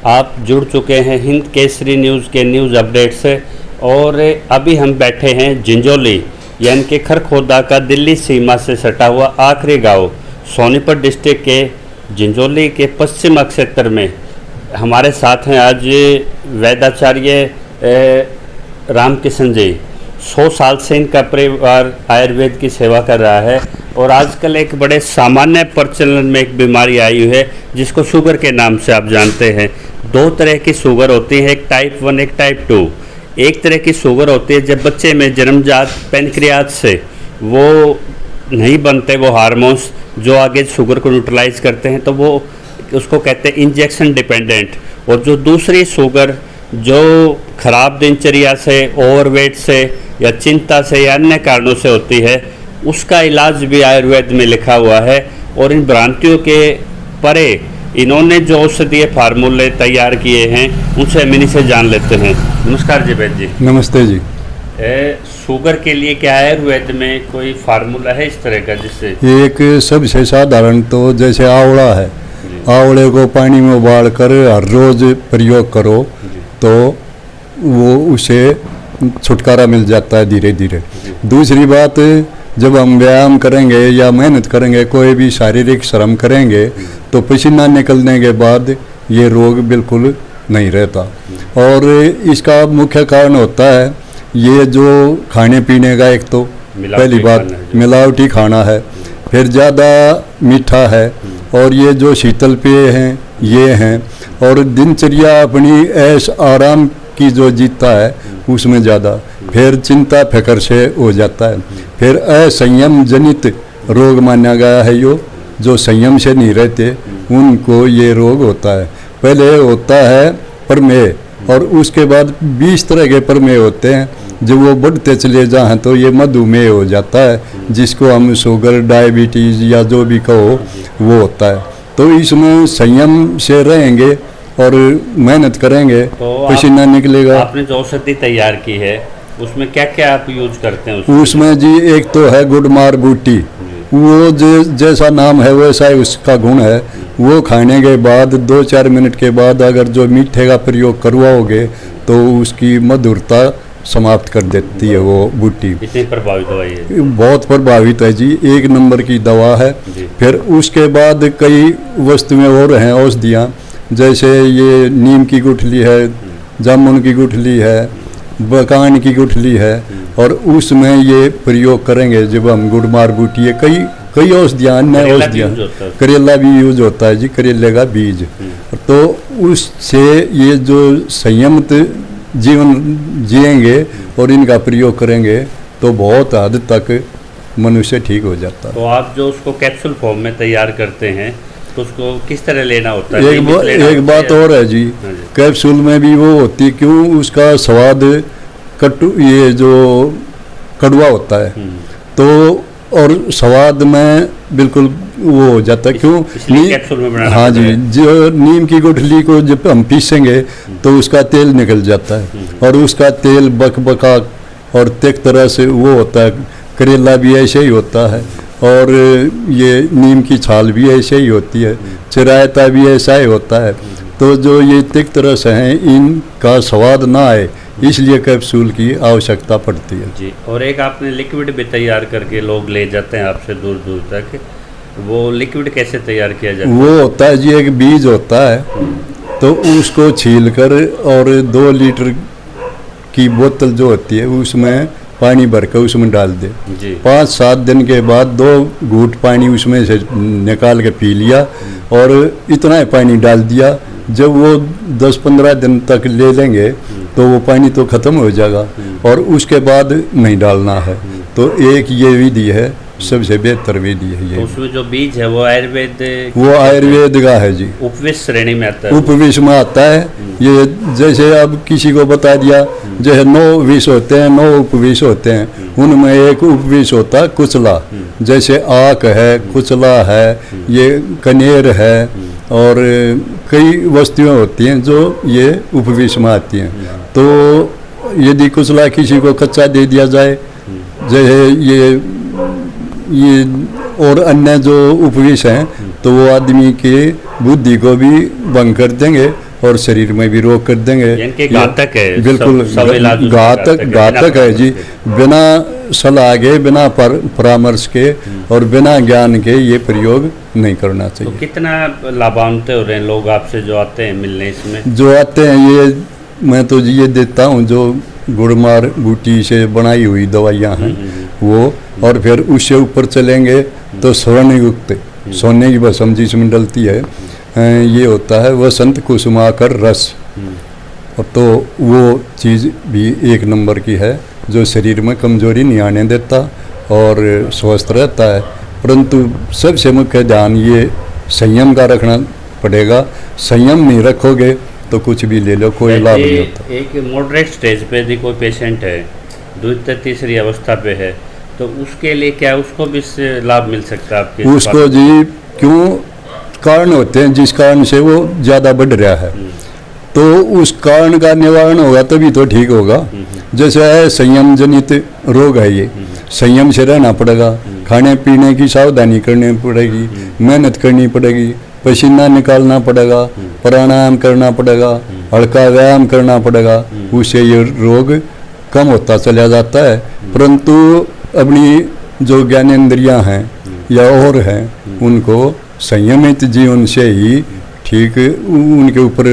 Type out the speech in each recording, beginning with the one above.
आप जुड़ चुके हैं हिंद केसरी न्यूज़ के न्यूज़ अपडेट से। और अभी हम बैठे हैं जिंजोली यानी कि खरखोदा का दिल्ली सीमा से सटा हुआ आखिरी गांव सोनीपत डिस्ट्रिक्ट के जिंजोली के पश्चिम क्षेत्र में। हमारे साथ हैं आज वैद्याचार्य रामकिशन जी। 100 साल से इनका परिवार आयुर्वेद की सेवा कर रहा है और आजकल एक बड़े सामान्य प्रचलन में एक बीमारी आई हुई है जिसको शुगर के नाम से आप जानते हैं। 2 तरह की शुगर होती है, एक टाइप 1 एक टाइप 2। एक तरह की शुगर होती है जब बच्चे में जन्मजात पैनक्रियाज से वो नहीं बनते वो हार्मोन्स जो आगे शुगर को न्यूट्रलाइज करते हैं, तो वो उसको कहते हैं इंजेक्शन डिपेंडेंट। और जो दूसरी शुगर जो खराब दिनचर्या से, ओवरवेट से या चिंता से या अन्य कारणों से होती है, उसका इलाज भी आयुर्वेद में लिखा हुआ है। और इन भ्रांतियों के परे इन्होंने जो औषधीय फार्मूले तैयार किए हैं उनसे हम इन्हीं से जान लेते हैं। नमस्कार जी वैद्य जी। नमस्ते जी। शुगर के लिए क्या आयुर्वेद में कोई फार्मूला है इस तरह का जिससे? एक सबसे साधारण तो जैसे आंवला है, आंवले को पानी में उबाल कर हर रोज प्रयोग करो तो वो उसे छुटकारा मिल जाता है धीरे धीरे। दूसरी बात, जब हम व्यायाम करेंगे या मेहनत करेंगे, कोई भी शारीरिक श्रम करेंगे, तो पसीना निकलने के बाद ये रोग बिल्कुल नहीं रहता। और इसका मुख्य कारण होता है ये जो खाने पीने का, एक तो पहली बात मिलावटी खाना है, फिर ज़्यादा मीठा है, और ये जो शीतल पेय हैं ये हैं, और दिनचर्या अपनी ऐश आराम की जो जीता है उसमें ज़्यादा, फिर चिंता फिक्र से हो जाता है, फिर असंयम जनित रोग माना गया है। जो संयम से नहीं रहते उनको ये रोग होता है। पहले होता है प्रमेय, और उसके बाद 20 तरह के प्रमेय होते हैं। जब वो बढ़ते चले जाएं तो ये मधुमेह हो जाता है, जिसको हम शुगर, डायबिटीज़ या जो भी कहो वो होता है। तो इसमें संयम से रहेंगे और मेहनत करेंगे तो पसीना निकलेगा। आपने जो औषधि तैयार की है उसमें क्या क्या आप यूज करते हैं? उसमें जी एक तो है गुडमार बूटी, वो जैसा नाम है वैसा ही उसका गुण है। वो खाने के बाद 2-4 मिनट के बाद अगर जो मीठे का प्रयोग करवाओगे तो उसकी मधुरता समाप्त कर देती है वो बूटी। इतनी प्रभावित दवाई है? बहुत प्रभावित है जी, 1 नंबर की दवा है। फिर उसके बाद कई वस्तुएं और हैं औषधियाँ, जैसे ये नीम की गुठली है, जामुन की गुठली है, बकान की गुठली है, और उसमें ये प्रयोग करेंगे जब हम गुड़मार बूटी है। कई औषधियाँ, अन्य औषधियाँ, करेला भी यूज होता है जी, करेले का बीज। तो उससे ये जो संयमित जीवन जिएंगे और इनका प्रयोग करेंगे तो बहुत हद तक मनुष्य ठीक हो जाता है। तो आप जो उसको कैप्सूल फॉर्म में तैयार करते हैं तो उसको किस तरह लेना होता है? एक बात और है जी, कैप्सूल में भी वो होती है, क्यों उसका स्वाद ये जो कड़वा होता है, तो और स्वाद में बिल्कुल वो हो जाता है। क्यों? कैप्सूल में बनाना? हाँ जी, जो नीम की गुठली को जब हम पीसेंगे तो उसका तेल निकल जाता है, और उसका तेल बकबका और तेक तरह से वो होता है। करेला भी ऐसे ही होता है, और ये नीम की छाल भी ऐसे ही होती है, चिरायता भी ऐसा ही होता है। तो जो ये तिक तरह से हैं इनका स्वाद ना आए, इसलिए कैप्सूल की आवश्यकता पड़ती है जी। और एक आपने लिक्विड भी तैयार करके लोग ले जाते हैं आपसे दूर दूर तक, वो लिक्विड कैसे तैयार किया जाता है? वो होता है जी, एक बीज होता है, तो उसको छीलकर और 2 लीटर की बोतल जो होती है उसमें पानी भर कर उसमें डाल दे। 5-7 दिन के बाद 2 घूंट पानी उसमें से निकाल के पी लिया, और इतना ही पानी डाल दिया। जब वो 10-15 दिन तक ले लेंगे तो वो पानी तो ख़त्म हो जाएगा, और उसके बाद नहीं डालना है। तो एक ये विधि है, सबसे बेहतर विधि है ये। तो उसमें जो बीज है वो आयुर्वेद का है जी, उपविश श्रेणी में आता है। उपविश में आता है। ये जैसे अब किसी को बता दिया, जैसे 9 विष होते हैं, 9 उपविश होते हैं, उनमें एक उपविश होता है कुचला, जैसे आक है, कुचला है, ये कनेर है, और कई वस्तुएं होती हैं जो ये उपविश में आती हैं। तो यदि कुचला किसी को कच्चा दे दिया जाए, जैसे ये और अन्य जो उपविश हैं, तो वो आदमी के बुद्धि को भी भंग कर देंगे और शरीर में भी रोग कर देंगे। यानी कि घातक है, बिल्कुल सब इलाज उसका घातक है जी। बिना सलाह के, बिना परामर्श के और बिना ज्ञान के ये प्रयोग नहीं करना चाहिए। तो कितना लाभान्वित हो रहे हैं लोग आपसे जो आते हैं मिलने? इसमें जो आते हैं ये मैं तो ये देता हूँ जो गुड़मार बूटी से बनाई हुई दवाइयाँ हैं वो, और फिर उससे ऊपर चलेंगे तो स्वर्णयुक्त सोने की भस्म जिसमें डलती है, ये होता है वसंत कुसुमाकर रस, और तो वो चीज़ भी एक नंबर की है जो शरीर में कमजोरी नहीं आने देता और स्वस्थ रहता है। परंतु सबसे मुख्य ध्यान ये संयम का रखना पड़ेगा। संयम नहीं रखोगे तो कुछ भी ले लो, कोई लाभ नहीं होता। एक मॉडरेट स्टेज पे यदि कोई पेशेंट है, द्वितीय तीसरी अवस्था पे है, तो उसके लिए क्या उसको भी इससे लाभ मिल सकता है आपके? उसको जी क्यों कारण होते हैं जिस कारण से वो ज़्यादा बढ़ रहा है, तो उस कारण का निवारण होगा तभी तो ठीक होगा। जैसे है संयम जनित रोग है ये, संयम से रहना पड़ेगा, खाने पीने की सावधानी करनी पड़ेगी, मेहनत करनी पड़ेगी, पसीना निकालना पड़ेगा, प्राणायाम करना पड़ेगा, हल्का व्यायाम करना पड़ेगा, उससे ये रोग कम होता चला जाता है। परंतु अपनी जो ज्ञानेंद्रियां हैं या और हैं उनको संयमित जीवन से ही ठीक उनके ऊपर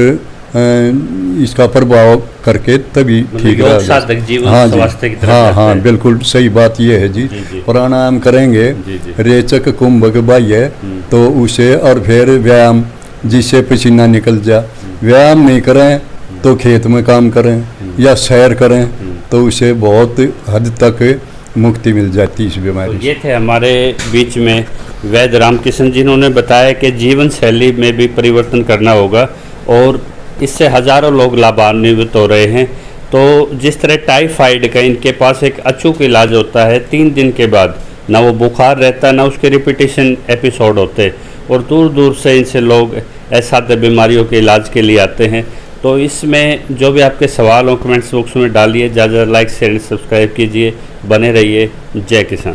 इसका प्रभाव करके तभी ठीक रहा। साधक जीवन हाँ स्वास्थ्य की तरफ हाँ जाते हाँ हैं। बिल्कुल सही बात ये है जी। प्राणायाम करेंगे, रेचक कुंभक बाह्य, तो उसे और फिर व्यायाम जिससे पसीना निकल जा। व्यायाम नहीं करें तो खेत में काम करें या सैर करें तो उसे बहुत हद तक मुक्ति मिल जाती इस बीमारी से। ये थे हमारे बीच में वैद्य रामकिशन, जिन्होंने बताया कि जीवन शैली में भी परिवर्तन करना होगा और इससे हजारों लोग लाभान्वित हो रहे हैं। तो जिस तरह टाइफाइड का इनके पास एक अचूक इलाज होता है, 3 दिन के बाद ना वो बुखार रहता ना उसके रिपीटेशन एपिसोड होते, और दूर दूर से इनसे लोग असाध्य बीमारियों के इलाज के लिए आते हैं। तो इसमें जो भी आपके सवाल हो कमेंट्स बॉक्स में डालिए, ज़्यादा लाइक शेयर सब्सक्राइब कीजिए, बने रहिए। जय किसान।